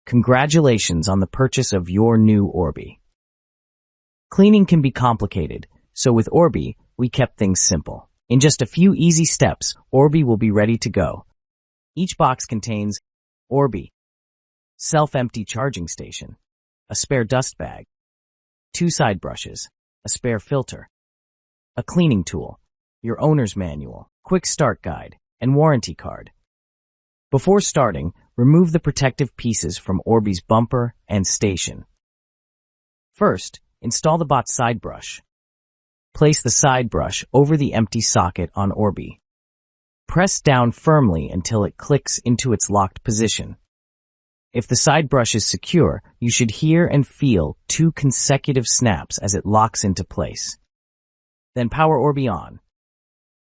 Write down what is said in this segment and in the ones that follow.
Congratulations on the purchase of your new Orbi. Cleaning can be complicated, so with Orbi, we kept things simple. In just a few easy steps, Orbi will be ready to go. Each box contains Orbi, self-empty charging station, a spare dust bag, 2 side brushes, a spare filter, a cleaning tool, your owner's manual, quick start guide, and warranty card. Before starting, remove the protective pieces from Orbi's bumper and station. First, install the bot side brush. Place the side brush over the empty socket on Orbi. Press down firmly until it clicks into its locked position. If the side brush is secure, you should hear and feel 2 consecutive snaps as it locks into place. Then power Orbi on.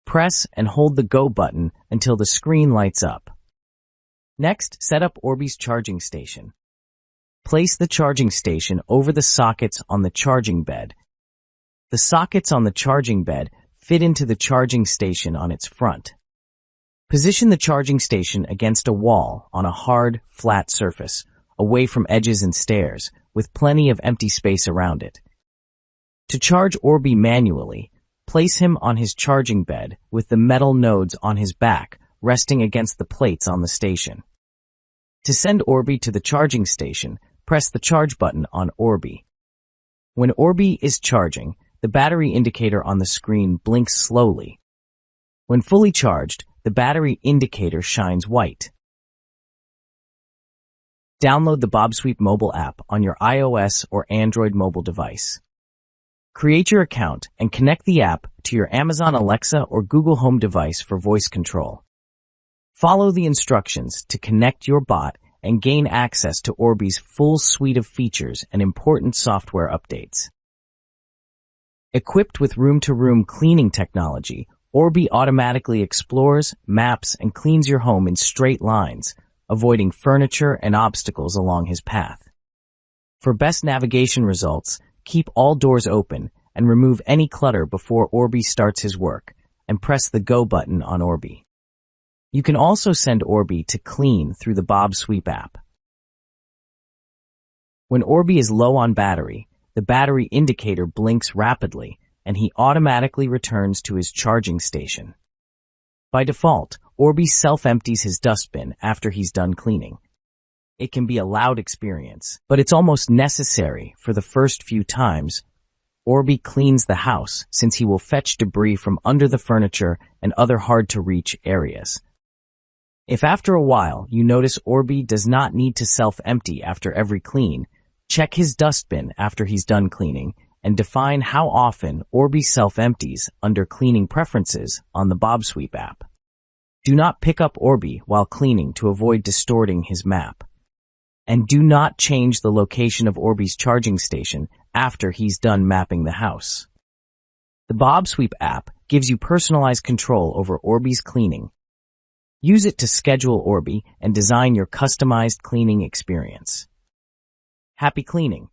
Press and hold the go button until the screen lights up. Next, set up Orbi's charging station. Place the charging station over the sockets on the charging bed. The sockets on the charging bed fit into the charging station on its front. Position the charging station against a wall on a hard, flat surface, away from edges and stairs, with plenty of empty space around it. To charge Orbi manually, place him on his charging bed with the metal nodes on his back resting against the plates on the station. To send Orbi to the charging station, press the charge button on Orbi. When Orbi is charging, the battery indicator on the screen blinks slowly. When fully charged, the battery indicator shines white. Download the bObsweep mobile app on your iOS or Android mobile device. Create your account and connect the app to your Amazon Alexa or Google Home device for voice control. Follow the instructions to connect your bot and gain access to Orbi's full suite of features and important software updates. Equipped with room-to-room cleaning technology, Orbi automatically explores, maps, and cleans your home in straight lines, avoiding furniture and obstacles along his path. For best navigation results, keep all doors open and remove any clutter before Orbi starts his work, and press the Go button on Orbi. You can also send Orbi to clean through the bObsweep app. When Orbi is low on battery, the battery indicator blinks rapidly, and he automatically returns to his charging station. By default, Orbi self-empties his dustbin after he's done cleaning. It can be a loud experience, but it's almost necessary for the first few times. Orbi cleans the house since he will fetch debris from under the furniture and other hard-to-reach areas. If after a while you notice Orbi does not need to self-empty after every clean, check his dustbin after he's done cleaning and define how often Orbi self-empties under Cleaning Preferences on the bObsweep app. Do not pick up Orbi while cleaning to avoid distorting his map. And do not change the location of Orbi's charging station after he's done mapping the house. The bObsweep app gives you personalized control over Orbi's cleaning. Use it to schedule Orbi and design your customized cleaning experience. Happy cleaning!